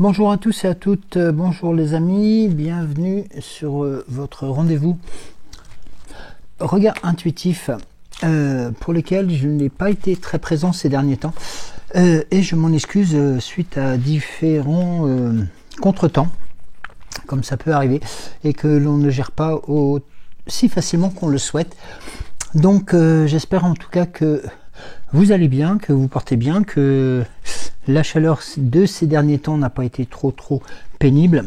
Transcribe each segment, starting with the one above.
Bonjour à tous et à toutes, bonjour les amis, bienvenue sur votre rendez-vous regard intuitif pour lequel je n'ai pas été très présent ces derniers temps et je m'en excuse suite à différents contretemps, comme ça peut arriver et que l'on ne gère pas aussi facilement qu'on le souhaite. Donc j'espère en tout cas que vous allez bien, que vous portez bien, que la chaleur de ces derniers temps n'a pas été trop pénible,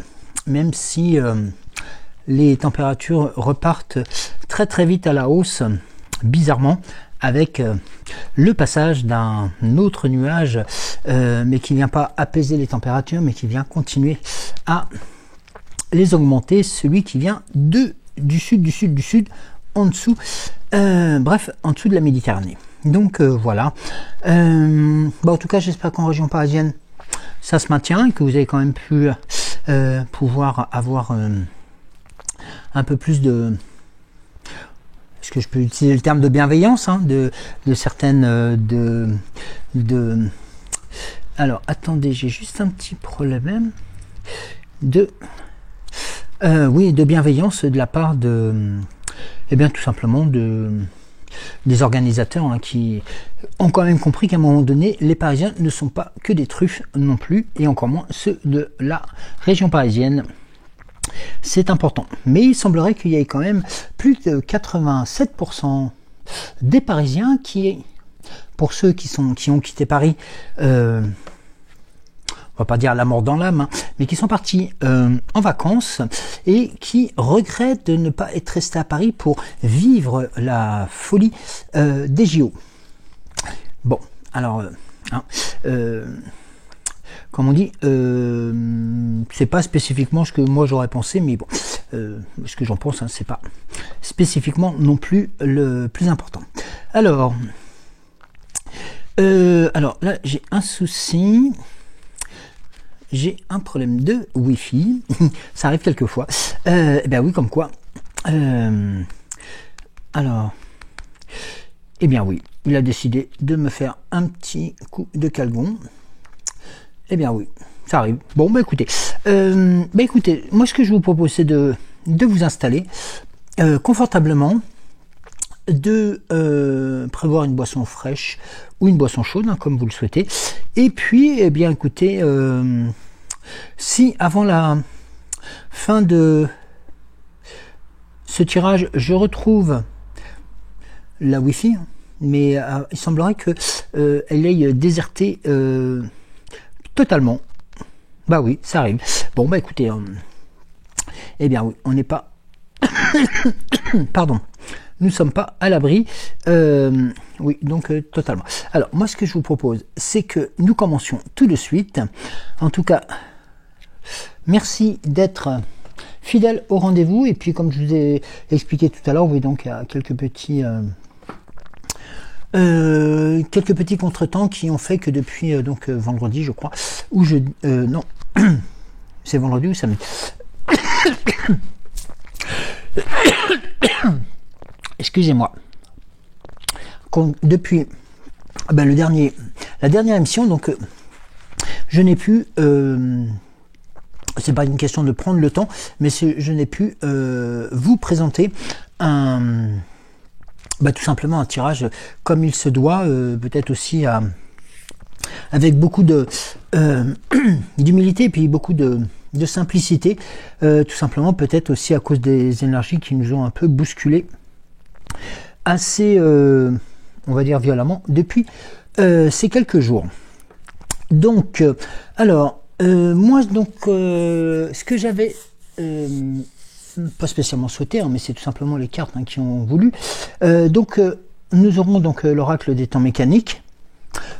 même si les températures repartent très vite à la hausse, bizarrement, avec le passage d'un autre nuage, mais qui ne vient pas apaiser les températures, mais qui vient continuer à les augmenter, celui qui vient du sud, en dessous, bref, en dessous de la Méditerranée. Donc voilà. En tout cas, j'espère qu'en région parisienne, ça se maintient et que vous avez quand même pu pouvoir avoir un peu plus de... Est-ce que je peux utiliser le terme de bienveillance, hein, de certaines... Alors, attendez, j'ai juste un petit problème de bienveillance de la part de... Eh bien, tout simplement des organisateurs qui ont quand même compris qu'à un moment donné, les Parisiens ne sont pas que des truffes non plus, et encore moins ceux de la région parisienne. C'est important. Mais il semblerait qu'il y ait quand même plus de 87% des Parisiens qui, pour ceux qui ont quitté Paris, on va pas dire la mort dans l'âme, mais qui sont partis en vacances et qui regrettent de ne pas être restés à Paris pour vivre la folie des JO. Bon, alors, comme on dit, c'est pas spécifiquement ce que moi j'aurais pensé, mais bon, ce que j'en pense, c'est pas spécifiquement non plus le plus important. Alors là, j'ai un souci. J'ai un problème de Wi-Fi, ça arrive quelquefois. Ben oui, comme quoi. Alors, eh bien oui, il a décidé de me faire un petit coup de calgon. Eh bien oui, ça arrive. Bon, écoutez, moi ce que je vous propose, c'est de vous installer confortablement, de prévoir une boisson fraîche ou une boisson chaude, comme vous le souhaitez. Et puis, eh bien, écoutez, si avant la fin de ce tirage, je retrouve la Wi-Fi, mais il semblerait que elle ait déserté totalement. Bah oui, ça arrive. Bon, écoutez, eh bien oui, on n'est pas... Pardon. Nous ne sommes pas à l'abri. Oui, donc totalement. Alors, moi, ce que je vous propose, c'est que nous commencions tout de suite. En tout cas, merci d'être fidèle au rendez-vous. Et puis, comme je vous ai expliqué tout à l'heure, oui, donc il y a quelques petits contretemps qui ont fait que depuis vendredi, je crois, non, c'est vendredi ou samedi. Excusez-moi. Depuis la dernière émission, donc je n'ai pu, c'est pas une question de prendre le temps, mais je n'ai pu vous présenter tout simplement un tirage comme il se doit, peut-être aussi avec beaucoup d'humilité et puis beaucoup de simplicité, tout simplement peut-être aussi à cause des énergies qui nous ont un peu bousculés assez, on va dire violemment, depuis ces quelques jours. Donc, moi, donc, ce que j'avais pas spécialement souhaité, mais c'est tout simplement les cartes qui ont voulu. Nous aurons donc l'oracle des temps mécaniques,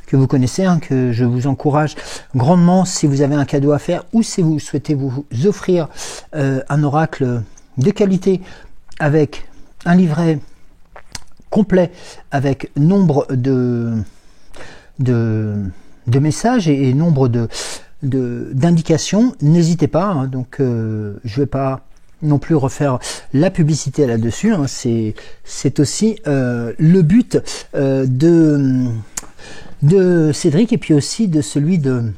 que vous connaissez, que je vous encourage grandement si vous avez un cadeau à faire ou si vous souhaitez vous offrir un oracle de qualité avec un livret complet avec nombre de messages et nombre d'indications. N'hésitez pas, je vais pas non plus refaire la publicité là-dessus, c'est aussi le but de Cédric et puis aussi de celui de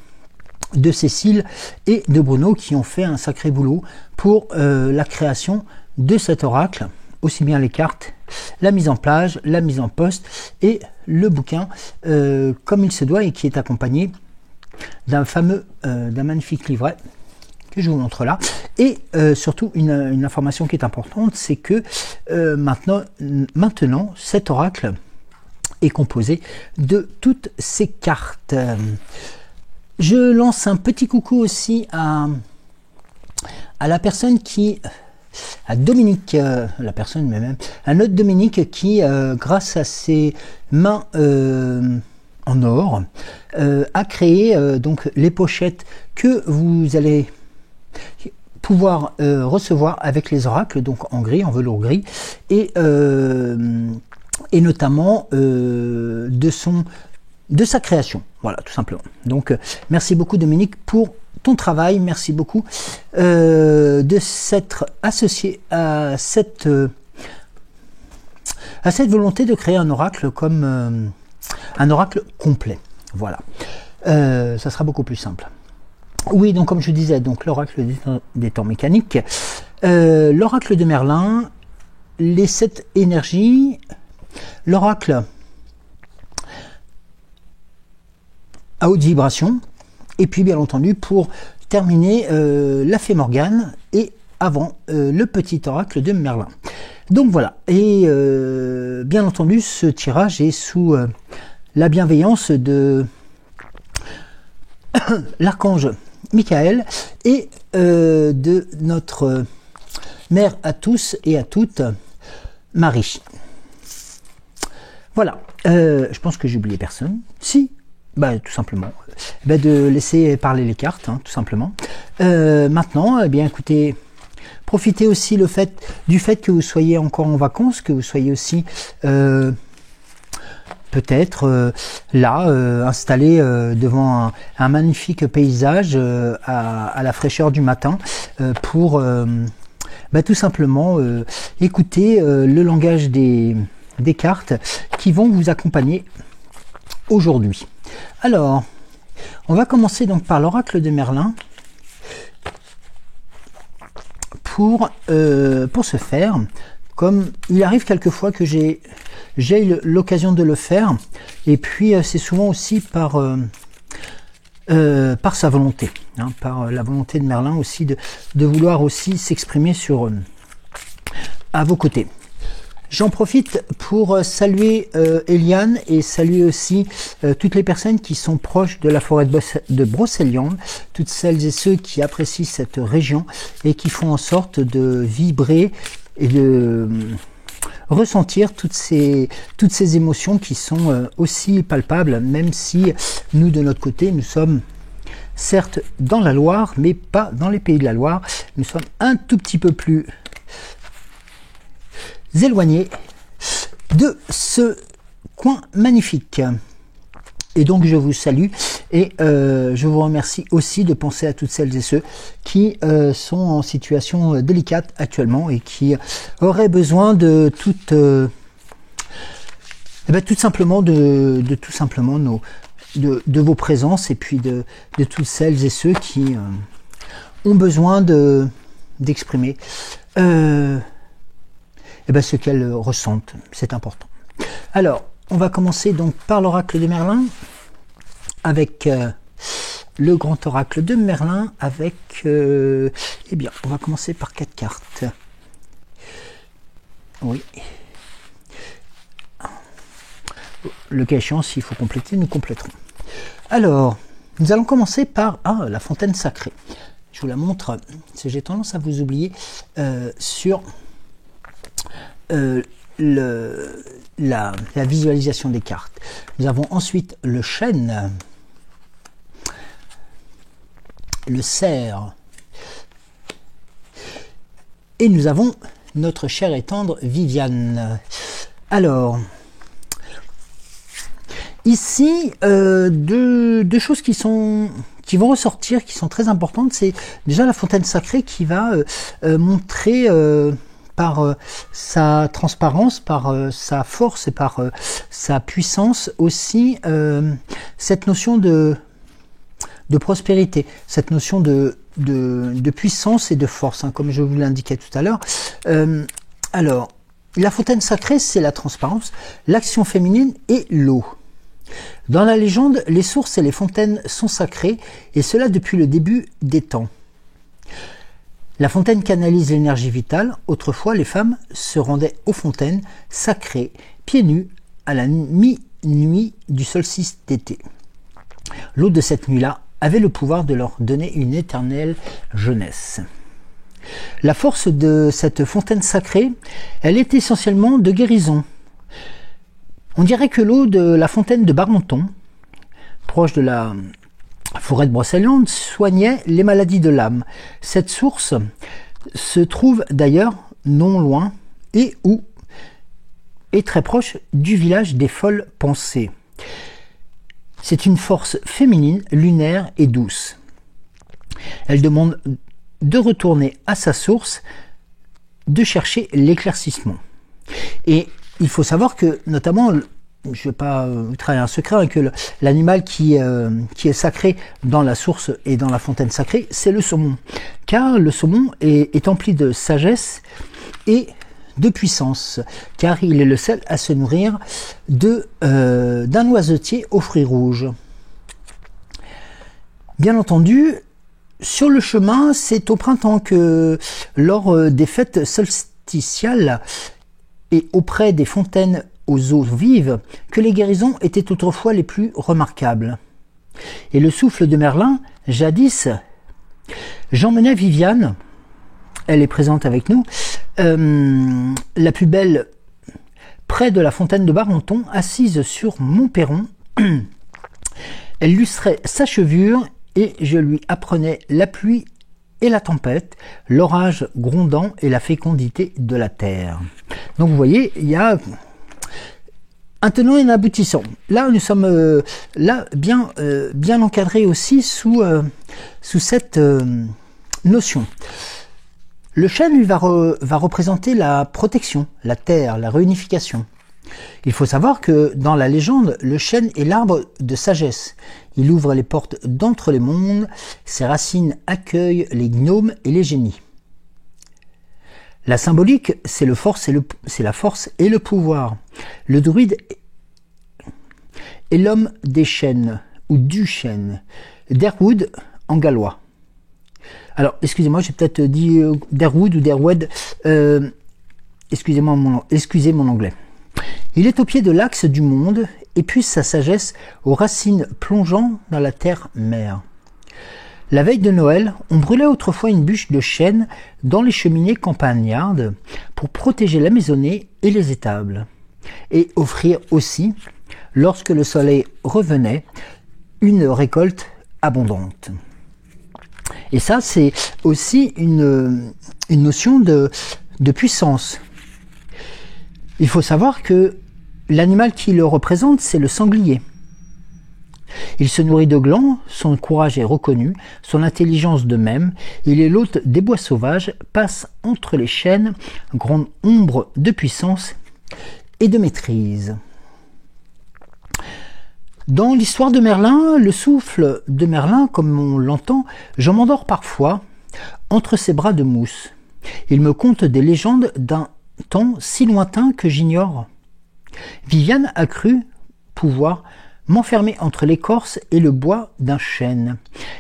de Cécile et de Bruno qui ont fait un sacré boulot pour la création de cet oracle, aussi bien les cartes, la mise en page, la mise en poste et le bouquin comme il se doit et qui est accompagné d'un magnifique livret que je vous montre là. Et surtout une information qui est importante, c'est que maintenant cet oracle est composé de toutes ces cartes. Je lance un petit coucou aussi à la personne à Dominique, la personne même, à notre Dominique qui, grâce à ses mains en or, a créé donc les pochettes que vous allez pouvoir recevoir avec les oracles, donc en gris, en velours gris, et notamment de sa création. Voilà, tout simplement. Donc, merci beaucoup Dominique pour ton travail. Merci beaucoup de s'être associé à cette volonté de créer un oracle comme un oracle complet. Voilà. Ça sera beaucoup plus simple. Oui, donc comme je disais, donc l'oracle des temps mécaniques, l'oracle de Merlin, les 7 énergies, l'oracle à haute vibration, et puis bien entendu pour terminer la fée Morgane et avant le petit oracle de Merlin. Donc voilà, et bien entendu ce tirage est sous la bienveillance de l'archange Michael et de notre mère à tous et à toutes, Marie. Voilà, je pense que j'ai oublié personne. Si, tout simplement, de laisser parler les cartes, hein, tout simplement. Maintenant, écoutez, profitez aussi du fait que vous soyez encore en vacances, que vous soyez aussi peut-être là, installé devant un magnifique paysage à la fraîcheur du matin pour tout simplement écouter le langage des cartes qui vont vous accompagner aujourd'hui. Alors, on va commencer donc par l'oracle de Merlin. Pour ce faire, comme il arrive quelquefois que j'ai l'occasion de le faire, et puis c'est souvent aussi par sa volonté, hein, par la volonté de Merlin aussi de vouloir aussi s'exprimer à vos côtés. J'en profite pour saluer Eliane et saluer aussi toutes les personnes qui sont proches de la forêt de Brocéliande, toutes celles et ceux qui apprécient cette région et qui font en sorte de vibrer et de ressentir toutes ces émotions qui sont aussi palpables, même si nous de notre côté nous sommes certes dans la Loire mais pas dans les pays de la Loire, nous sommes un tout petit peu plus éloigné de ce coin magnifique. Et donc je vous salue et je vous remercie aussi de penser à toutes celles et ceux qui sont en situation délicate actuellement et qui auraient besoin de tout simplement de vos présences et puis de toutes celles et ceux qui ont besoin d'exprimer ce qu'elles ressentent. C'est important. Alors, on va commencer donc par l'oracle de Merlin, avec le grand oracle de Merlin, avec... on va commencer par 4 cartes. Oui. Le cas échéant, s'il faut compléter, nous compléterons. Alors, nous allons commencer par la fontaine sacrée. Je vous la montre, parce que j'ai tendance à vous oublier sur... la visualisation des cartes. Nous avons ensuite le chêne, le cerf, et nous avons notre chère et tendre Viviane. Alors, ici, deux choses qui vont ressortir, qui sont très importantes. C'est déjà la fontaine sacrée qui va montrer par sa transparence, par sa force et par sa puissance aussi cette notion de de prospérité, cette notion de puissance et de force, hein, comme je vous l'indiquais tout à l'heure. Alors, la fontaine sacrée, c'est la transparence, l'action féminine et l'eau. Dans la légende, les sources et les fontaines sont sacrées, et cela depuis le début des temps. La fontaine canalise l'énergie vitale. Autrefois, les femmes se rendaient aux fontaines sacrées, pieds nus, à la minuit du solstice d'été. L'eau de cette nuit-là avait le pouvoir de leur donner une éternelle jeunesse. La force de cette fontaine sacrée, elle est essentiellement de guérison. On dirait que l'eau de la fontaine de Barenton, proche de la forêt de Brocéliande, soignait les maladies de l'âme. Cette source se trouve d'ailleurs non loin et où est très proche du village des Folles Pensées. C'est une force féminine, lunaire et douce. Elle demande de retourner à sa source, de chercher l'éclaircissement. Et il faut savoir que, notamment, je ne vais pas vous trahir un secret, hein, que l'animal qui est sacré dans la source et dans la fontaine sacrée, c'est le saumon. Car le saumon est empli de sagesse et de puissance, car il est le seul à se nourrir d'un oisetier aux fruits rouges. Bien entendu, sur le chemin, c'est au printemps que, lors des fêtes solsticiales et auprès des fontaines aux eaux vives, que les guérisons étaient autrefois les plus remarquables. Et le souffle de Merlin, jadis, j'emmenais Viviane, elle est présente avec nous, la plus belle, près de la fontaine de Barenton, assise sur mon perron. Elle lustrait sa chevelure et je lui apprenais la pluie et la tempête, l'orage grondant et la fécondité de la terre. Donc vous voyez, il y a un tenant et un aboutissant. Là, nous sommes bien encadrés aussi sous cette notion. Le chêne, lui, va représenter la protection, la terre, la réunification. Il faut savoir que dans la légende, le chêne est l'arbre de sagesse. Il ouvre les portes d'entre les mondes, ses racines accueillent les gnomes et les génies. La symbolique, c'est la force et le pouvoir. Le druide est l'homme des chênes, ou du chêne, d'Erwood en gallois. Alors, excusez-moi, j'ai peut-être dit d'Erwood ou d'Erwood, excusez mon anglais. Il est au pied de l'axe du monde et puise sa sagesse aux racines plongeant dans la terre-mère. La veille de Noël, on brûlait autrefois une bûche de chêne dans les cheminées campagnardes pour protéger la maisonnée et les étables, et offrir aussi, lorsque le soleil revenait, une récolte abondante. Et ça, c'est aussi une notion de puissance. Il faut savoir que l'animal qui le représente, c'est le sanglier. Il se nourrit de glands, son courage est reconnu, son intelligence de même. Il est l'hôte des bois sauvages, passe entre les chênes, grande ombre de puissance et de maîtrise. Dans l'histoire de Merlin, le souffle de Merlin, comme on l'entend, je m'endors parfois entre ses bras de mousse. Il me conte des légendes d'un temps si lointain que j'ignore. Viviane a cru pouvoir m'enfermer entre l'écorce et le bois d'un chêne.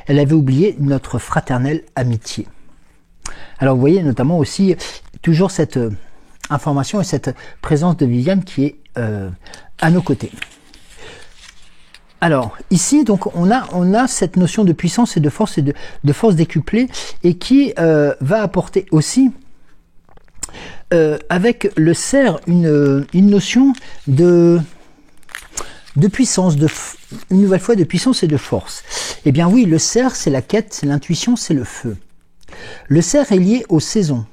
Elle avait oublié notre fraternelle amitié. Alors vous voyez notamment aussi toujours cette information et cette présence de Viviane qui est à nos côtés. Alors ici donc on a cette notion de puissance et de force décuplée et qui va apporter aussi avec le cerf une notion de puissance, une nouvelle fois de puissance et de force. Eh bien oui, le cerf, c'est la quête, c'est l'intuition, c'est le feu. Le cerf est lié aux saisons.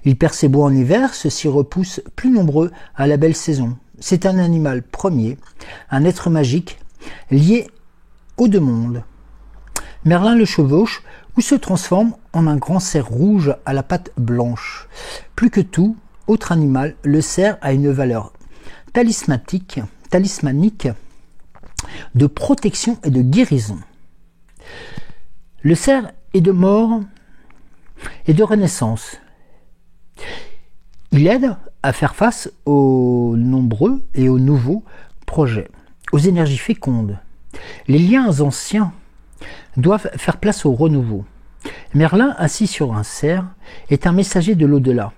Il perd ses bois en hiver, ceux-ci repoussent plus nombreux à la belle saison. C'est un animal premier, un être magique, lié aux deux mondes. Merlin le chevauche ou se transforme en un grand cerf rouge à la patte blanche. Plus que tout autre animal, le cerf a une valeur talismanique de protection et de guérison. Le cerf est de mort et de renaissance. Il aide à faire face aux nombreux et aux nouveaux projets, aux énergies fécondes. Les liens anciens doivent faire place au renouveau. Merlin, assis sur un cerf, est un messager de l'au-delà.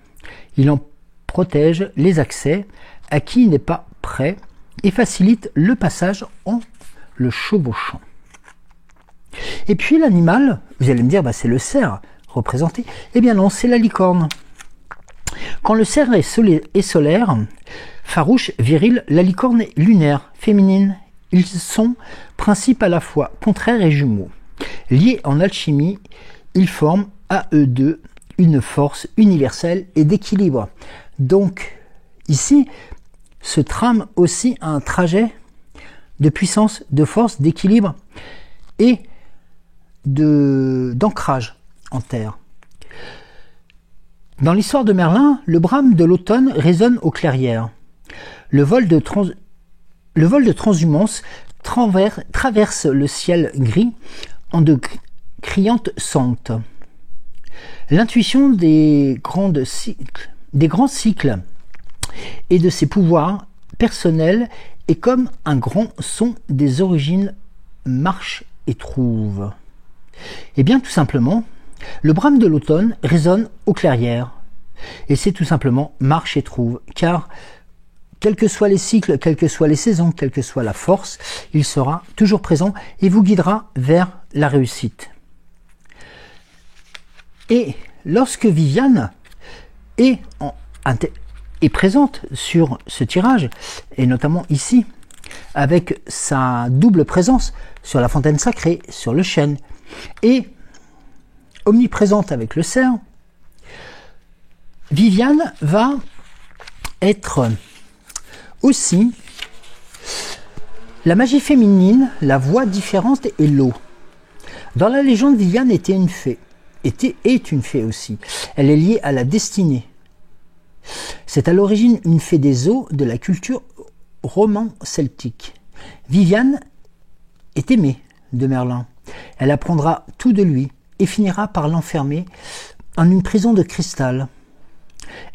Il en protège les accès à qui n'est pas prêt et facilite le passage en le chevauchant. Et puis l'animal, vous allez me dire, c'est le cerf représenté. Eh bien non, c'est la licorne. Quand le cerf est solaire, farouche, viril, la licorne est lunaire, féminine. Ils sont principes à la fois contraires et jumeaux. Liés en alchimie, ils forment à eux deux une force universelle et d'équilibre. Donc, ici, se trame aussi un trajet de puissance, de force, d'équilibre et d'ancrage en terre. Dans l'histoire de Merlin, le brame de l'automne résonne aux clairières. Le vol de transhumance traverse le ciel gris en de criantes sentes. L'intuition des grands cycles et de ses pouvoirs personnels est comme un grand son des origines marche et trouve. Eh bien, tout simplement, le brame de l'automne résonne aux clairières. Et c'est tout simplement marche et trouve, car quels que soient les cycles, quelles que soient les saisons, quelle que soit la force, il sera toujours présent et vous guidera vers la réussite. Et lorsque Viviane est présente sur ce tirage, et notamment ici, avec sa double présence sur la fontaine sacrée, sur le chêne, et omniprésente avec le cerf, Viviane va être aussi la magie féminine, la voix différente et l'eau. Dans la légende, Viviane était une fée, est une fée aussi. Elle est liée à la destinée. C'est à l'origine une fée des eaux de la culture roman-celtique. Viviane est aimée de Merlin. Elle apprendra tout de lui et finira par l'enfermer en une prison de cristal.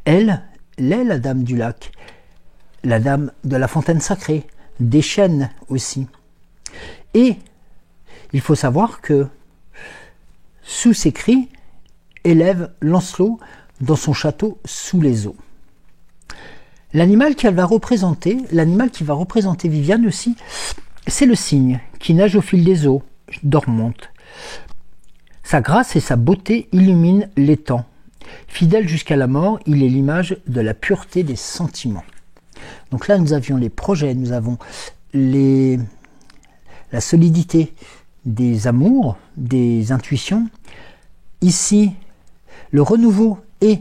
Elle est la dame du lac, la dame de la fontaine sacrée, des chênes aussi. Et il faut savoir que sous ses cris, élève Lancelot dans son château sous les eaux. L'animal qui va représenter Viviane aussi, c'est le cygne qui nage au fil des eaux dormantes. Sa grâce et sa beauté illuminent l'étang. Fidèle jusqu'à la mort, il est l'image de la pureté des sentiments. Donc là, nous avions les projets, nous avons la solidité des amours, des intuitions. Ici, le renouveau et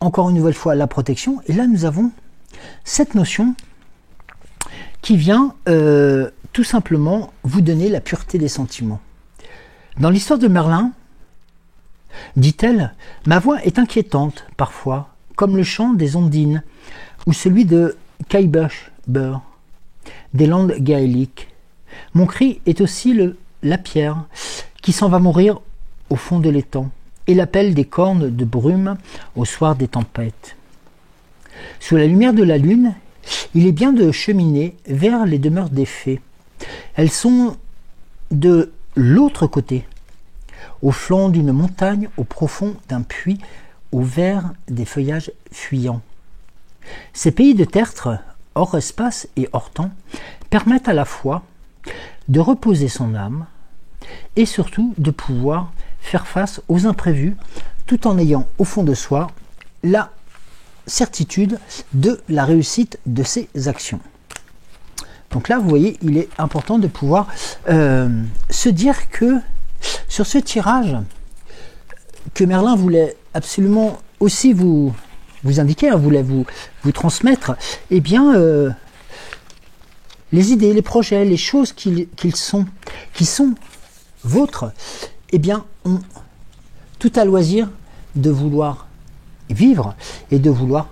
encore une nouvelle fois la protection. Et là, nous avons cette notion qui vient tout simplement vous donner la pureté des sentiments. Dans l'histoire de Merlin, dit-elle, ma voix est inquiétante parfois, comme le chant des ondines ou celui de Kaibush des landes gaéliques. Mon cri est aussi la pierre qui s'en va mourir au fond de l'étang et l'appel des cornes de brume au soir des tempêtes. Sous la lumière de la lune, il est bien de cheminer vers les demeures des fées. Elles sont de l'autre côté, au flanc d'une montagne, au profond d'un puits, au vert des feuillages fuyants. Ces pays de tertre, hors espace et hors temps, permettent à la fois de reposer son âme et surtout de pouvoir faire face aux imprévus tout en ayant au fond de soi la certitude de la réussite de ses actions. Donc là, vous voyez, il est important de pouvoir se dire que sur ce tirage que Merlin voulait absolument aussi vous indiquer, voulait vous transmettre, eh bien, les idées, les projets, les choses qui sont vôtres, eh bien, ont tout à loisir de vouloir vivre et de vouloir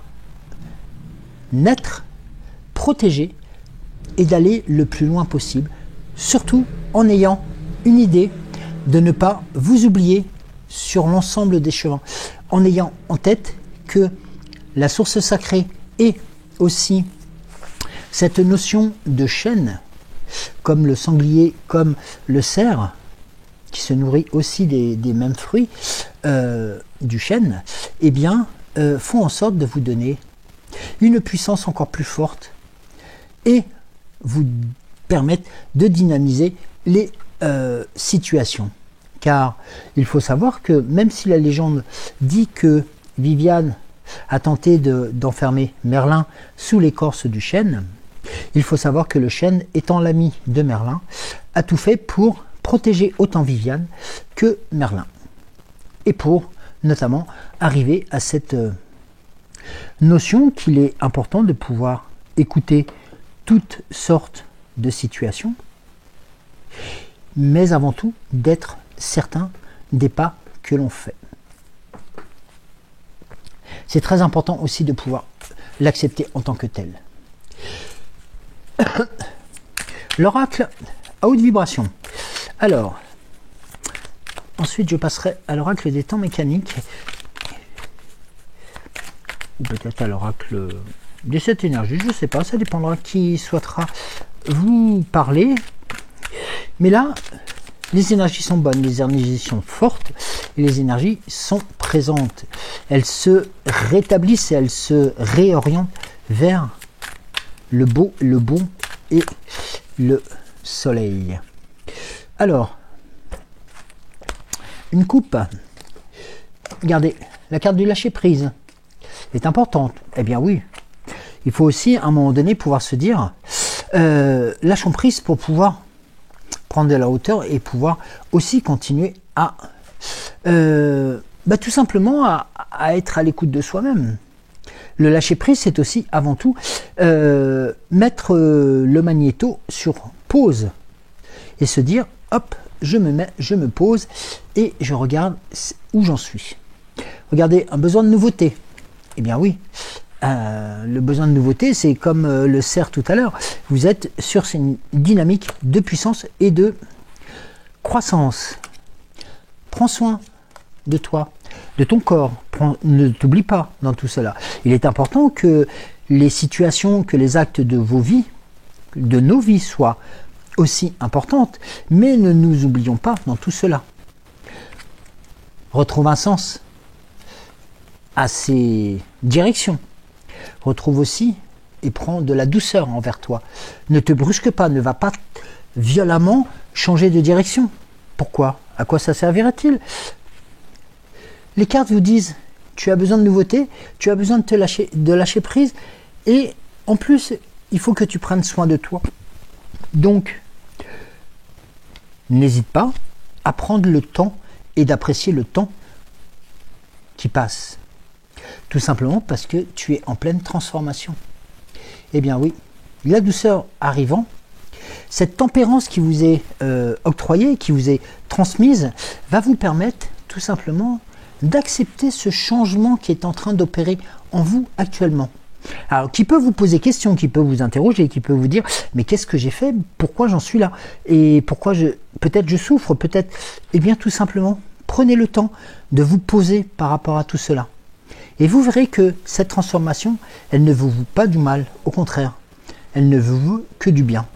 naître, protéger et d'aller le plus loin possible, surtout en ayant une idée de ne pas vous oublier sur l'ensemble des chemins, en ayant en tête que la source sacrée et aussi cette notion de chaîne, comme le sanglier, comme le cerf, qui se nourrit aussi des mêmes fruits du chêne, eh bien, font en sorte de vous donner une puissance encore plus forte et vous permettent de dynamiser les situations. Car il faut savoir que même si la légende dit que Viviane a tenté d'enfermer Merlin sous l'écorce du chêne, il faut savoir que le chêne, étant l'ami de Merlin, a tout fait pour protéger autant Viviane que Merlin. Et pour notamment arriver à cette notion qu'il est important de pouvoir écouter toutes sortes de situations, mais avant tout d'être certain des pas que l'on fait. C'est très important aussi de pouvoir l'accepter en tant que tel. L'oracle à haute vibration. Alors, ensuite je passerai à l'oracle des temps mécaniques, ou peut-être à l'oracle de cette énergie, je ne sais pas, ça dépendra qui souhaitera vous parler. Mais là, les énergies sont bonnes, les énergies sont fortes et les énergies sont présentes. Elles se rétablissent et elles se réorientent vers le beau, le bon et le soleil. Alors, une coupe. Regardez, la carte du lâcher prise est importante. Eh bien oui, il faut aussi à un moment donné pouvoir se dire lâchons prise pour pouvoir prendre de la hauteur et pouvoir aussi continuer à tout simplement à être à l'écoute de soi-même. Le lâcher prise, c'est aussi avant tout mettre le magnéto sur pause et se dire hop, je me mets, je me pose et je regarde où j'en suis. Regardez, un besoin de nouveauté. Eh bien oui, le besoin de nouveauté, c'est comme le cerf tout à l'heure. Vous êtes sur une dynamique de puissance et de croissance. Prends soin de toi, de ton corps. Ne t'oublie pas dans tout cela. Il est important que les situations, que les actes de vos vies, de nos vies soient aussi importantes, mais ne nous oublions pas dans tout cela. Retrouve un sens à ces directions. Retrouve aussi et prends de la douceur envers toi. Ne te brusque pas, ne va pas violemment changer de direction. Pourquoi? À quoi ça servira-t-il? Les cartes vous disent, tu as besoin de nouveauté, tu as besoin de lâcher prise, et en plus, il faut que tu prennes soin de toi. Donc, n'hésite pas à prendre le temps et d'apprécier le temps qui passe. Tout simplement parce que tu es en pleine transformation. Eh bien oui, la douceur arrivant, cette tempérance qui vous est octroyée, qui vous est transmise, va vous permettre tout simplement d'accepter ce changement qui est en train d'opérer en vous actuellement. Alors, qui peut vous poser question, qui peut vous interroger, qui peut vous dire mais qu'est-ce que j'ai fait, pourquoi j'en suis là, et pourquoi peut-être je souffre, peut-être, eh bien tout simplement, prenez le temps de vous poser par rapport à tout cela. Et vous verrez que cette transformation, elle ne vous veut pas du mal, au contraire, elle ne vous veut que du bien.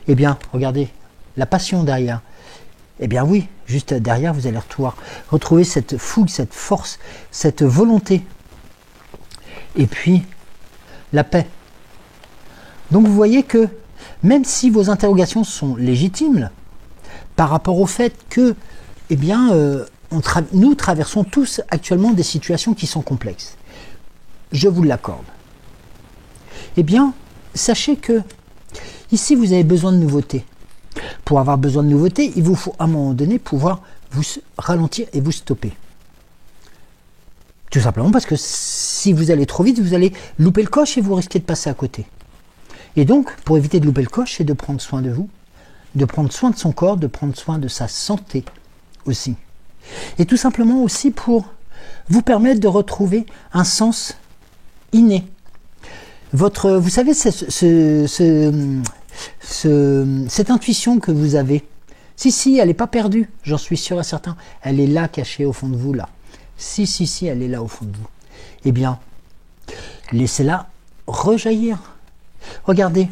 Eh bien, regardez, la passion derrière. Eh bien oui, juste derrière, vous allez retrouver cette fougue, cette force, cette volonté. Et puis, la paix. Donc vous voyez que, même si vos interrogations sont légitimes, par rapport au fait que, eh bien, nous traversons tous actuellement des situations qui sont complexes. Je vous l'accorde. Eh bien, sachez que, ici, vous avez besoin de nouveautés. Pour avoir besoin de nouveautés, il vous faut à un moment donné pouvoir vous ralentir et vous stopper. Tout simplement parce que si vous allez trop vite, vous allez louper le coche et vous risquez de passer à côté. Et donc, pour éviter de louper le coche, c'est de prendre soin de vous, de prendre soin de son corps, de prendre soin de sa santé aussi. Et tout simplement aussi pour vous permettre de retrouver un sens inné. Vous savez, cette intuition que vous avez, Si, elle n'est pas perdue, j'en suis sûr et certain. Elle est là, cachée au fond de vous, là. Si, elle est là au fond de vous. Eh bien, laissez-la rejaillir. Regardez.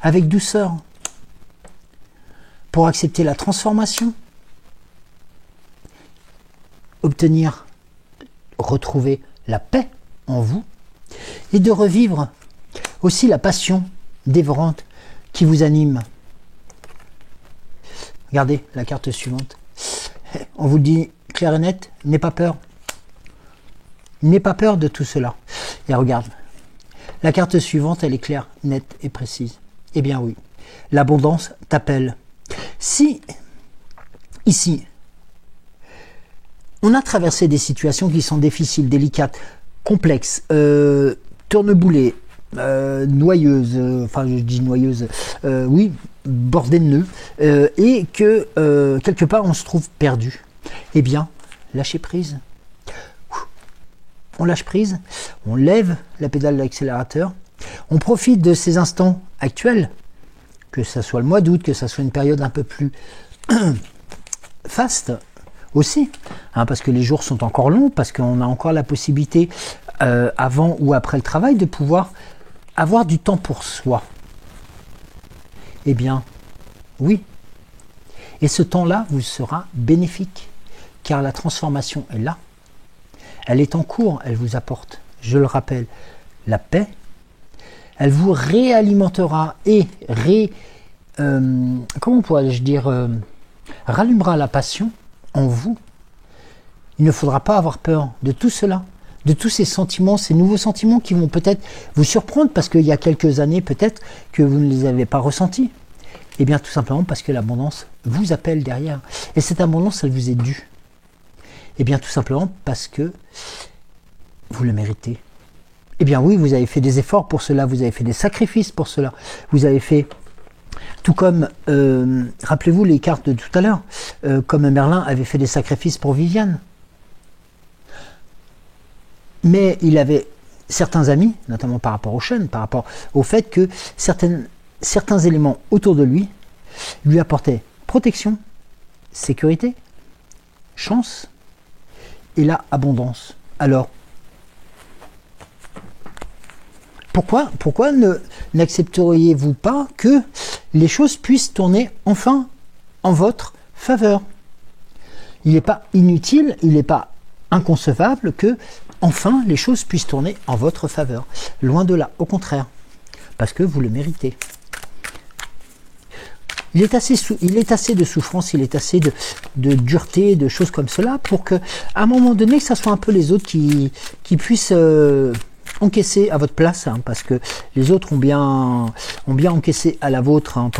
Avec douceur. Pour accepter la transformation. Obtenir, retrouver la paix en vous. Et de revivre aussi la passion dévorante qui vous anime. Regardez la carte suivante. On vous le dit clair et net, n'aie pas peur. N'aie pas peur de tout cela. Et regarde, la carte suivante, elle est claire, nette et précise. Eh bien oui, l'abondance t'appelle. Si, ici, on a traversé des situations qui sont difficiles, délicates, complexes, tourneboulées, noyeuses, enfin je dis noyeuses, oui, bordées de nœuds, et que quelque part on se trouve perdu. Eh bien, lâchez prise. On lâche prise, on lève la pédale de l'accélérateur, on profite de ces instants actuels, que ça soit le mois d'août, que ça soit une période un peu plus faste aussi, hein, parce que les jours sont encore longs, parce qu'on a encore la possibilité, avant ou après le travail, de pouvoir avoir du temps pour soi. Eh bien, oui. Et ce temps-là vous sera bénéfique, car la transformation est là. Elle est en cours, elle vous apporte, je le rappelle, la paix. Elle vous réalimentera et comment pourrais-je dire, rallumera la passion en vous. Il ne faudra pas avoir peur de tout cela, de tous ces sentiments, ces nouveaux sentiments qui vont peut-être vous surprendre parce qu'il y a quelques années peut-être que vous ne les avez pas ressentis. Eh bien tout simplement parce que l'abondance vous appelle derrière. Et cette abondance, elle vous est due. Eh bien tout simplement parce que vous le méritez. Eh bien oui, vous avez fait des efforts pour cela, vous avez fait des sacrifices pour cela. Vous avez fait, tout comme, rappelez-vous les cartes de tout à l'heure, comme Merlin avait fait des sacrifices pour Viviane. Mais il avait certains amis, notamment par rapport aux chaînes, par rapport au fait que certains éléments autour de lui apportaient protection, sécurité, chance et la abondance. Alors, pourquoi n'accepteriez-vous pas que les choses puissent tourner enfin en votre faveur? Il n'est pas inutile, il n'est pas inconcevable que enfin les choses puissent tourner en votre faveur. Loin de là, au contraire, parce que vous le méritez. Il est assez de souffrance, il est assez de dureté, de choses comme cela, pour que, à un moment donné, que ça soit un peu les autres qui puissent encaisser à votre place, hein, parce que les autres ont bien encaissé à la vôtre, hein,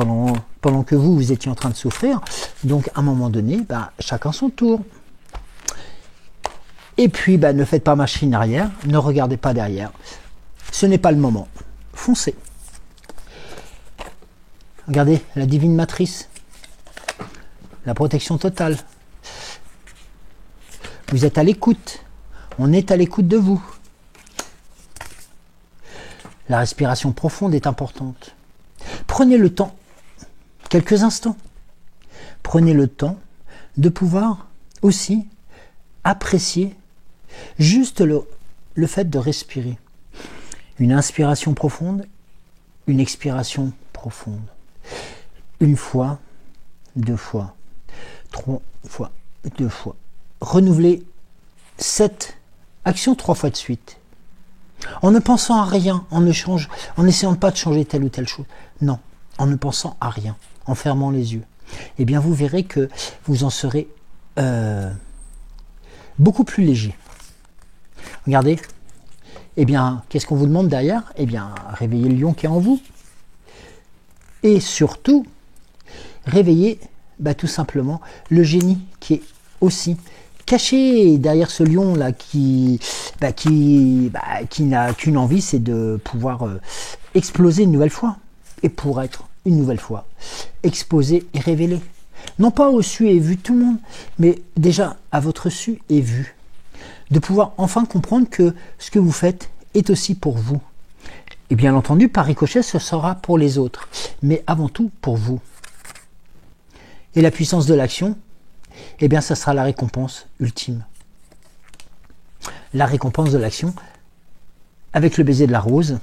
pendant que vous étiez en train de souffrir. Donc, à un moment donné, chacun son tour. Et puis, ne faites pas machine arrière, ne regardez pas derrière. Ce n'est pas le moment. Foncez. Regardez, la divine matrice, la protection totale. Vous êtes à l'écoute, on est à l'écoute de vous. La respiration profonde est importante. Prenez le temps, quelques instants, prenez le temps de pouvoir aussi apprécier juste le fait de respirer. Une inspiration profonde, une expiration profonde. Une fois, 2 fois, 3 fois, 2 fois. Renouvelez cette action 3 fois de suite. En ne pensant à rien, en n'essayant pas de changer telle ou telle chose. Non, en ne pensant à rien, en fermant les yeux. Eh bien, vous verrez que vous en serez beaucoup plus léger. Regardez. Eh bien, qu'est-ce qu'on vous demande derrière? Eh bien, réveillez le lion qui est en vous. Et surtout, réveillez tout simplement le génie qui est aussi caché derrière ce lion-là qui n'a qu'une envie, c'est de pouvoir exploser une nouvelle fois. Et pour être une nouvelle fois exposé et révélé. Non pas au su et vu de tout le monde, mais déjà à votre su et vu. De pouvoir enfin comprendre que ce que vous faites est aussi pour vous. Et bien entendu, par ricochet, ce sera pour les autres, mais avant tout pour vous. Et la puissance de l'action, eh bien, ça sera la récompense ultime. La récompense de l'action, avec le baiser de la rose,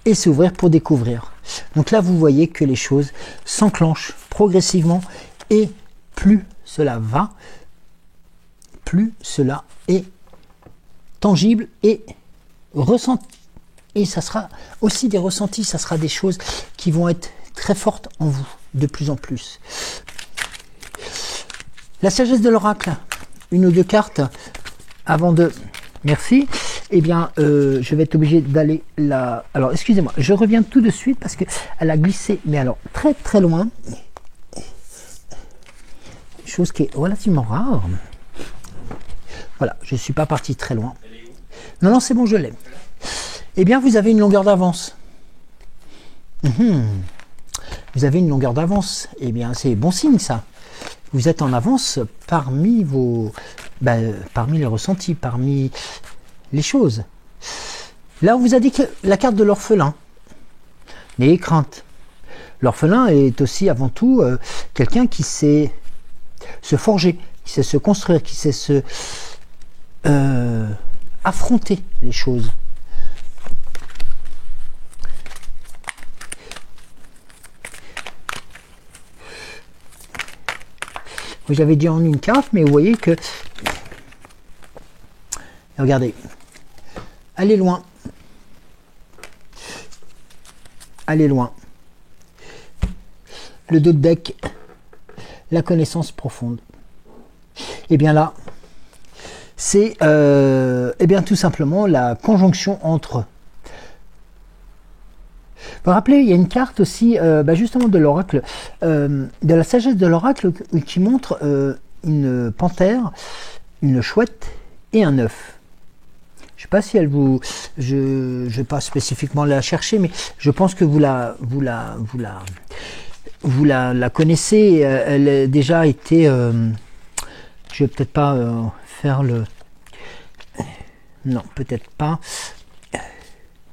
et s'ouvrir pour découvrir. Donc là, vous voyez que les choses s'enclenchent progressivement, et plus cela va, plus cela est tangible et ressenti. Et ça sera aussi des ressentis, ça sera des choses qui vont être très fortes en vous, de plus en plus. La sagesse de l'oracle, une ou deux cartes avant de... Merci. Eh bien, je vais être obligé d'aller là. Alors, excusez-moi, je reviens tout de suite parce qu'elle a glissé, mais alors très très loin. Chose qui est relativement rare. Voilà, je ne suis pas parti très loin. Non, non, c'est bon, je l'ai. Eh bien, vous avez une longueur d'avance. Vous avez une longueur d'avance. Eh bien, c'est bon signe, ça. Vous êtes en avance parmi vos... parmi les ressentis, parmi les choses. Là, on vous a dit que la carte de l'orphelin. N'ayez crainte. L'orphelin est aussi, avant tout, quelqu'un qui sait se forger, qui sait se construire, qui sait se... affronter les choses. J'avais dit en une carte, mais vous voyez que... Regardez. Allez loin. Allez loin. Le dos de deck. La connaissance profonde. Et bien là, c'est bien tout simplement la conjonction entre... Vous vous rappelez, il y a une carte aussi, justement de l'oracle, de la sagesse de l'oracle qui montre une panthère, une chouette et un œuf. Je ne sais pas si elle vous... Je ne vais pas spécifiquement la chercher, mais je pense que vous la connaissez. Elle a déjà été... je vais peut-être pas faire le... Non, peut-être pas.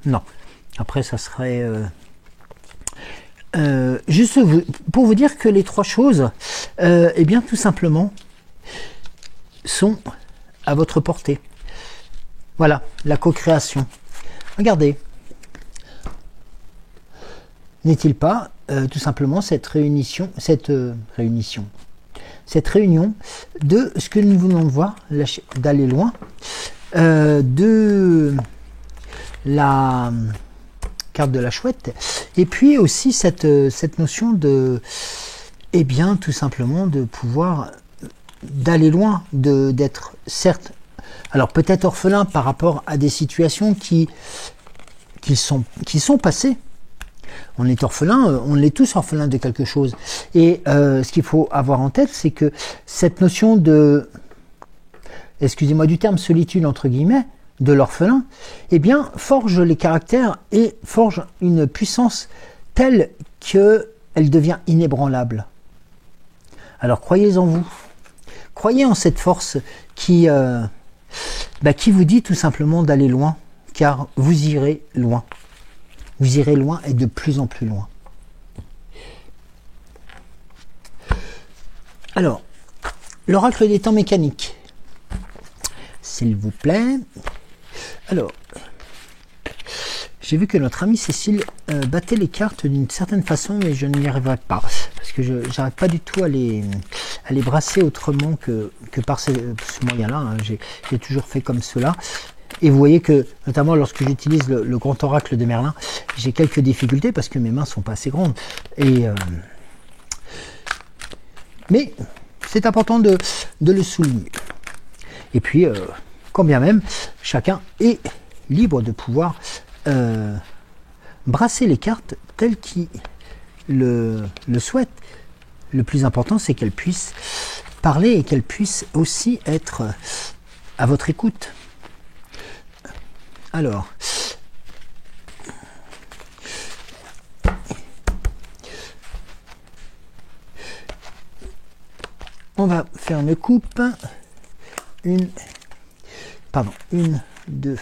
Non. Après, ça serait... juste pour vous dire que les trois choses, eh bien, tout simplement, sont à votre portée. Voilà, la co-création. Regardez. N'est-il pas, tout simplement, cette réunion de ce que nous venons de voir, d'aller loin, de la... carte de la chouette, et puis aussi cette notion de, eh bien, tout simplement de pouvoir d'aller loin, d'être certes, alors peut-être orphelin par rapport à des situations qui sont passées. On est orphelin, on est tous orphelins de quelque chose. Et ce qu'il faut avoir en tête, c'est que cette notion de, excusez-moi du terme, solitude entre guillemets, de l'orphelin, eh bien, forge les caractères et forge une puissance telle qu'elle devient inébranlable. Alors, croyez en vous. Croyez en cette force qui vous dit tout simplement d'aller loin, car vous irez loin. Vous irez loin et de plus en plus loin. Alors, l'oracle des temps mécaniques. S'il vous plaît. Alors, j'ai vu que notre amie Cécile battait les cartes d'une certaine façon, mais je n'y arriverai pas. Parce que je n'arrive pas du tout à les brasser autrement que par ce moyen-là. Hein. J'ai toujours fait comme cela. Et vous voyez que, notamment lorsque j'utilise le grand oracle de Merlin, j'ai quelques difficultés parce que mes mains ne sont pas assez grandes. Mais c'est important de le souligner. Et puis... quand bien même, chacun est libre de pouvoir brasser les cartes telles qu'il le souhaite. Le plus important, c'est qu'elles puissent parler et qu'elles puissent aussi être à votre écoute. Alors, on va faire une coupe. Une, 2,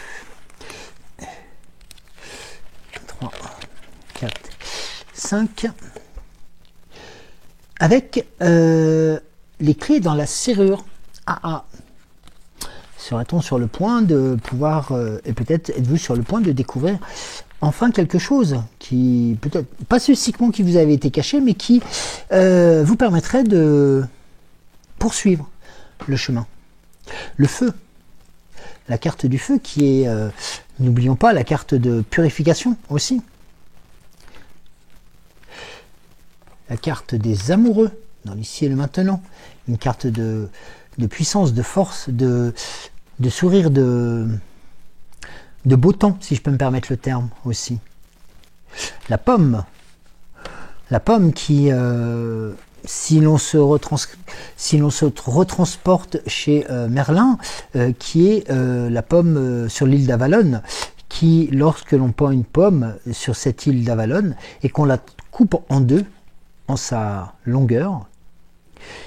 5. Avec les clés dans la serrure AA. Serait-on sur le point de pouvoir, et peut-être êtes-vous sur le point de découvrir enfin quelque chose qui, peut-être pas spécifiquement qui vous avait été caché, mais qui vous permettrait de poursuivre le chemin. Le feu, la carte du feu qui est, n'oublions pas, la carte de purification aussi. La carte des amoureux, dans l'ici et le maintenant. Une carte de puissance, de force, de sourire, de beau temps, si je peux me permettre le terme aussi. La pomme qui, si l'on se retransporte chez Merlin, qui est la pomme sur l'île d'Avalon, qui, lorsque l'on pend une pomme sur cette île d'Avalon et qu'on la coupe en deux, en sa longueur,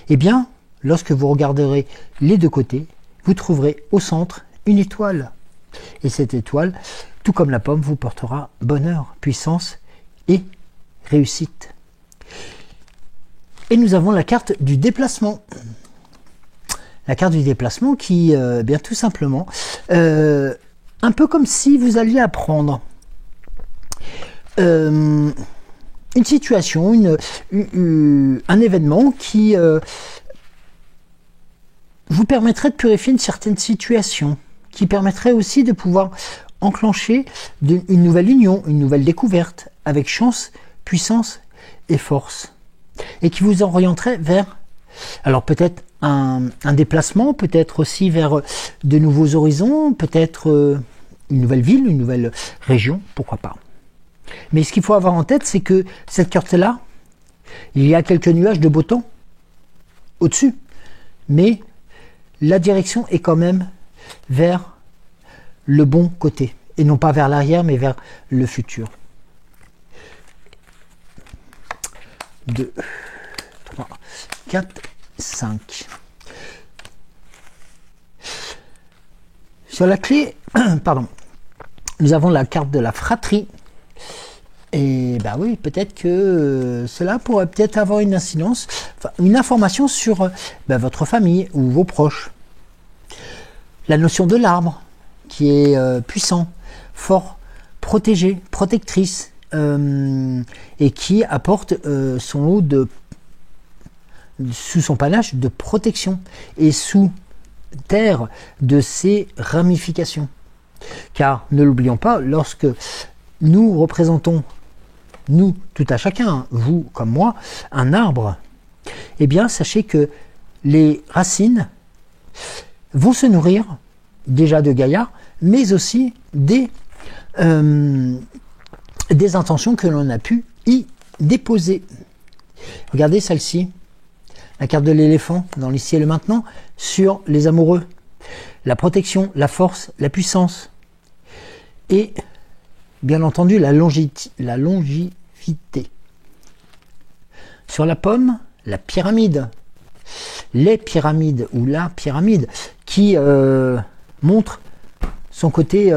eh bien, lorsque vous regarderez les deux côtés, vous trouverez au centre une étoile. Et cette étoile, tout comme la pomme, vous portera bonheur, puissance et réussite. Et nous avons la carte du déplacement. La carte du déplacement qui, bien tout simplement, un peu comme si vous alliez apprendre une situation, un événement qui vous permettrait de purifier une certaine situation, qui permettrait aussi de pouvoir enclencher une nouvelle union, une nouvelle découverte, avec chance, puissance et force. Et qui vous orienterait vers, alors peut-être un déplacement, peut-être aussi vers de nouveaux horizons, peut-être une nouvelle ville, une nouvelle région, pourquoi pas. Mais ce qu'il faut avoir en tête, c'est que cette carte-là, il y a quelques nuages de beau temps au-dessus, mais la direction est quand même vers le bon côté, et non pas vers l'arrière, mais vers le futur. 2, 3, 4, 5. Sur la clé, pardon, nous avons la carte de la fratrie. Et ben oui, peut-être que cela pourrait peut-être avoir une incidence, enfin, une information sur votre famille ou vos proches. La notion de l'arbre, qui est puissant, fort, protégé, protectrice, et qui apporte son lot sous son panache de protection et sous terre de ses ramifications. Car ne l'oublions pas, lorsque nous représentons, nous, tout à chacun, vous comme moi, un arbre, eh bien sachez que les racines vont se nourrir déjà de Gaïa, mais aussi des intentions que l'on a pu y déposer. Regardez celle-ci, la carte de l'éléphant dans l'ici et le maintenant, sur les amoureux. La protection, la force, la puissance et bien entendu la longévité. Sur la pomme, la pyramide. Les pyramides ou la pyramide qui montre son côté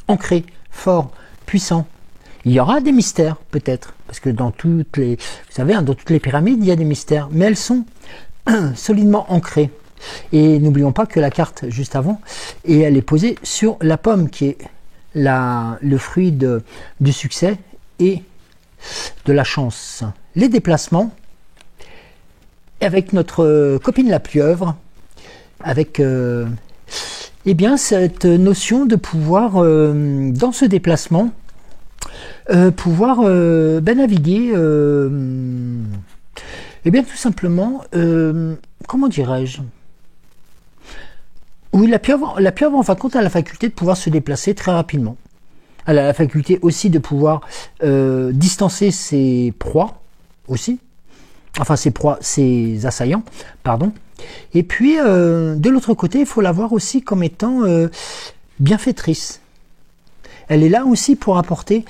ancré, fort, puissant. Il y aura des mystères peut-être, parce que dans toutes les, vous savez, dans toutes les pyramides, il y a des mystères, mais elles sont solidement ancrées. Et n'oublions pas que la carte juste avant, et elle est posée sur la pomme, qui est le fruit du succès et de la chance. Les déplacements, avec notre copine la pieuvre, avec eh bien, cette notion de pouvoir, dans ce déplacement, pouvoir naviguer, eh bien tout simplement, comment dirais-je, oui, la pieuvre en fin de compte a la faculté de pouvoir se déplacer très rapidement. Elle a la faculté aussi de pouvoir distancer ses proies aussi, enfin ses assaillants, pardon. Et puis de l'autre côté, il faut la voir aussi comme étant bienfaitrice. Elle est là aussi pour apporter,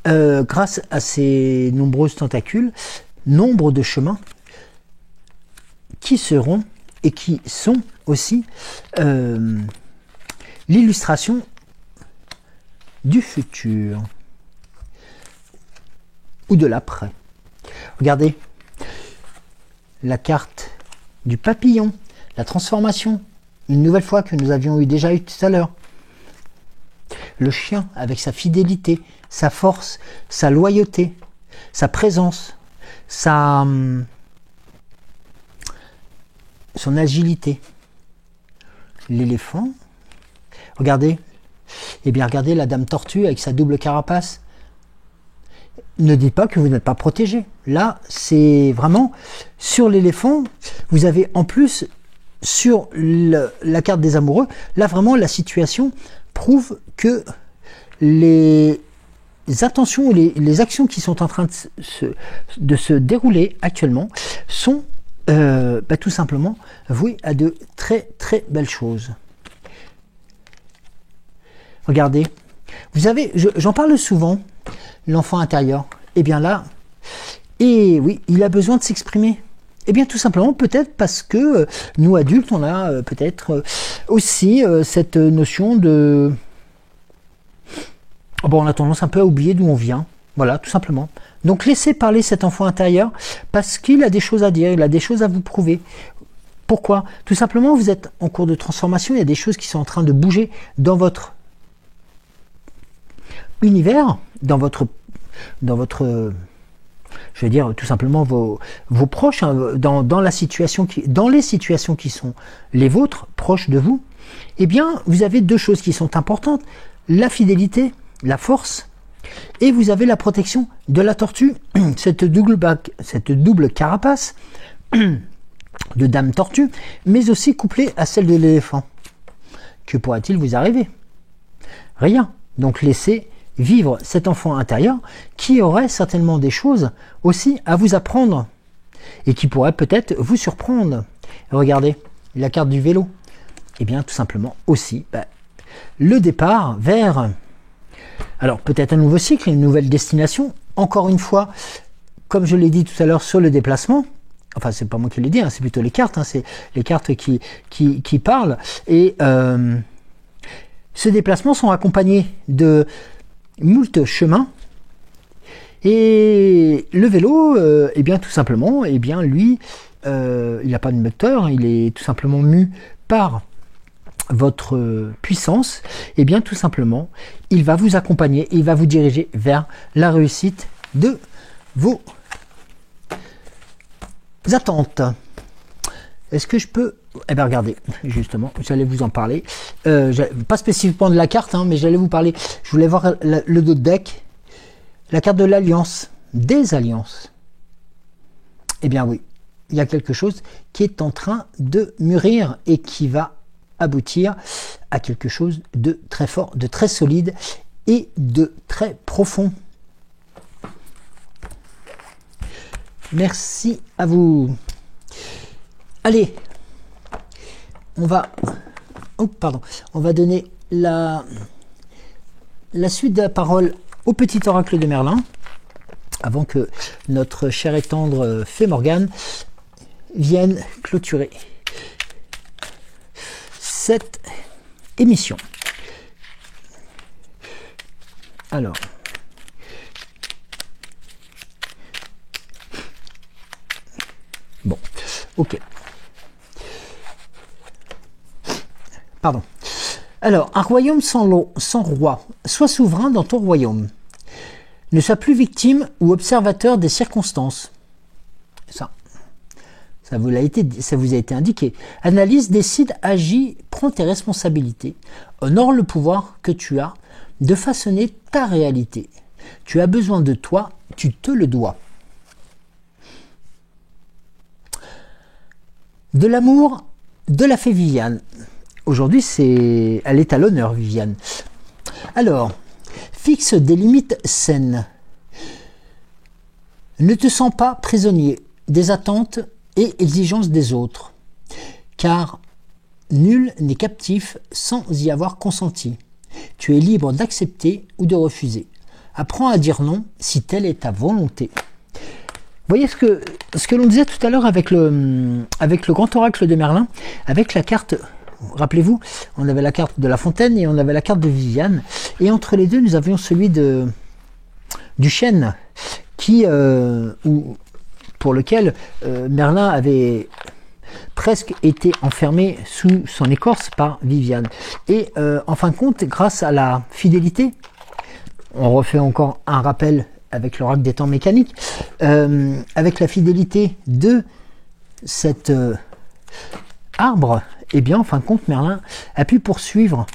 grâce à ses nombreuses tentacules, nombre de chemins qui seront et qui sont aussi l'illustration du futur. ou de l'après. Regardez la carte du papillon, la transformation, une nouvelle fois que nous avions déjà eu tout à l'heure. Le chien avec sa fidélité, sa force, sa loyauté, sa présence, son agilité. L'éléphant, regardez, eh bien regardez la dame tortue avec sa double carapace. Ne dites pas que vous n'êtes pas protégé. Là, c'est vraiment sur l'éléphant. Vous avez en plus sur la carte des amoureux. Là, vraiment, la situation prouve que les attentions, les actions qui sont en train de se dérouler actuellement sont tout simplement vouées à de très très belles choses. Regardez, vous avez, j'en parle souvent, l'enfant intérieur. Eh bien là, et oui, il a besoin de s'exprimer. Eh bien tout simplement, peut-être parce que nous adultes, on a peut-être aussi cette notion de... Bon, on a tendance un peu à oublier d'où on vient. Voilà, tout simplement. Donc laissez parler cet enfant intérieur parce qu'il a des choses à dire, il a des choses à vous prouver. Pourquoi? Tout simplement, vous êtes en cours de transformation, il y a des choses qui sont en train de bouger dans votre univers, dans votre je veux dire tout simplement vos proches, hein, dans les situations qui sont les vôtres, proches de vous. Eh bien, vous avez deux choses qui sont importantes, la fidélité, la force, et vous avez la protection de la tortue, cette double carapace de dame tortue, mais aussi couplée à celle de l'éléphant. Que pourrait-il vous arriver? Rien. Donc laissez vivre cet enfant intérieur qui aurait certainement des choses aussi à vous apprendre et qui pourrait peut-être vous surprendre. Regardez la carte du vélo. Et bien tout simplement aussi le départ vers, alors peut-être un nouveau cycle, une nouvelle destination. Encore une fois, comme je l'ai dit tout à l'heure sur le déplacement, enfin c'est pas moi qui l'ai dit, hein, c'est plutôt les cartes, hein, c'est les cartes qui parlent. Et ces déplacements sont accompagnés de moult chemins, et le vélo, eh bien tout simplement, eh bien lui, il n'a pas de moteur, il est tout simplement mu par votre puissance. Et bien tout simplement, il va vous accompagner, il va vous diriger vers la réussite de vos attentes. Est-ce que je peux... Eh bien regardez, justement, j'allais vous en parler. Pas spécifiquement de la carte, hein, mais j'allais vous parler. Je voulais voir le dos de deck. La carte de l'alliance, des alliances. Eh bien oui, il y a quelque chose qui est en train de mûrir et qui va aboutir à quelque chose de très fort, de très solide et de très profond. Merci à vous. Allez, on va donner la suite de la parole au petit oracle de Merlin avant que notre cher et tendre Fée Morgane vienne clôturer cette émission. Alors, bon, ok. Pardon. Alors, un royaume sans roi. Sois souverain dans ton royaume. Ne sois plus victime ou observateur des circonstances. Ça vous a été indiqué. Analyse, décide, agis, prends tes responsabilités. Honore le pouvoir que tu as de façonner ta réalité. Tu as besoin de toi, tu te le dois. De l'amour de la fée Viviane. Aujourd'hui, elle est à l'honneur, Viviane. Alors, fixe des limites saines. Ne te sens pas prisonnier des attentes et exigences des autres, car nul n'est captif sans y avoir consenti. Tu es libre d'accepter ou de refuser. Apprends à dire non si telle est ta volonté. Vous voyez ce que l'on disait tout à l'heure avec le grand oracle de Merlin, avec la carte... Rappelez-vous, on avait la carte de La Fontaine et on avait la carte de Viviane. Et entre les deux, nous avions celui du chêne pour lequel Merlin avait presque été enfermé sous son écorce par Viviane. Et en fin de compte, grâce à la fidélité, on refait encore un rappel avec l'oracle des temps mécaniques, avec la fidélité de cet arbre, eh bien en fin de compte Merlin a pu poursuivre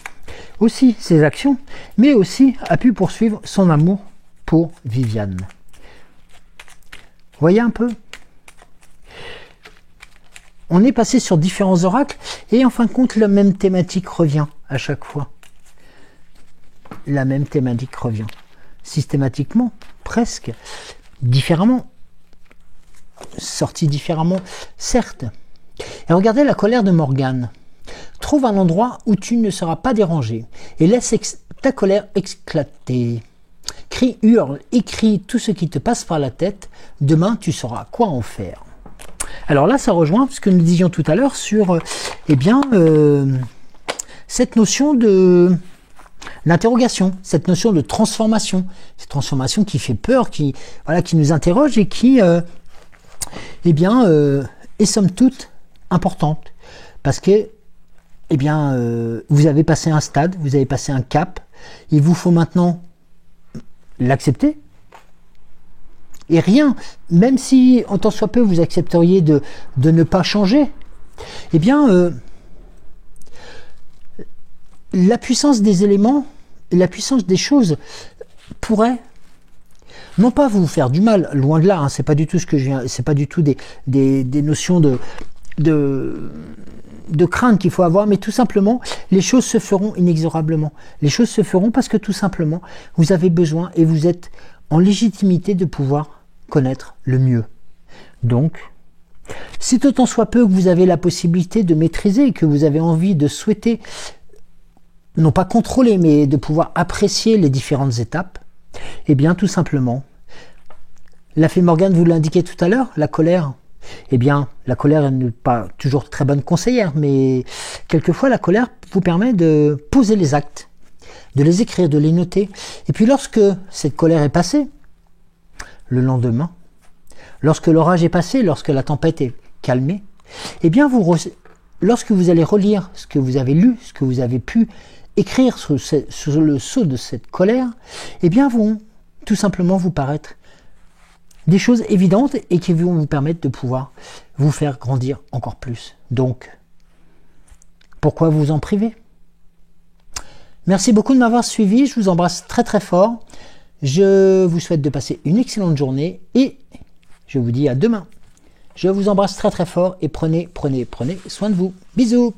aussi ses actions, mais aussi a pu poursuivre son amour pour Viviane. Voyez un peu, on est passé sur différents oracles et en fin de compte la même thématique revient à chaque fois. La même thématique revient systématiquement, presque différemment, sorti différemment, certes. Et regardez la colère de Morgane. Trouve un endroit où tu ne seras pas dérangé et laisse ta colère éclater. Crie, hurle, écris tout ce qui te passe par la tête. Demain, tu sauras quoi en faire. Alors là, ça rejoint ce que nous disions tout à l'heure sur cette notion d'interrogation, cette notion de transformation. Cette transformation qui fait peur, qui nous interroge et qui est somme toute importante. Parce que vous avez passé un stade, vous avez passé un cap, il vous faut maintenant l'accepter. Et rien, même si en tant soit peu vous accepteriez de ne pas changer, la puissance des éléments, la puissance des choses pourrait non pas vous faire du mal, loin de là, hein, c'est pas du tout ce que je viens, c'est pas du tout des notions de crainte qu'il faut avoir, mais tout simplement, les choses se feront inexorablement. Les choses se feront parce que tout simplement, vous avez besoin et vous êtes en légitimité de pouvoir connaître le mieux. Donc, si autant soit peu que vous avez la possibilité de maîtriser, que vous avez envie de souhaiter, non pas contrôler, mais de pouvoir apprécier les différentes étapes, eh bien tout simplement, la fée Morgane vous l'indiquait tout à l'heure, la colère, la colère n'est pas toujours très bonne conseillère, mais quelquefois la colère vous permet de poser les actes, de les écrire, de les noter. Et puis lorsque cette colère est passée, le lendemain, lorsque l'orage est passé, lorsque la tempête est calmée, lorsque vous allez relire ce que vous avez lu, ce que vous avez pu écrire sur le sceau de cette colère, vont tout simplement vous paraître des choses évidentes et qui vont vous permettre de pouvoir vous faire grandir encore plus. Donc, pourquoi vous en priver? Merci beaucoup de m'avoir suivi, je vous embrasse très très fort. Je vous souhaite de passer une excellente journée et je vous dis à demain. Je vous embrasse très très fort et prenez soin de vous. Bisous!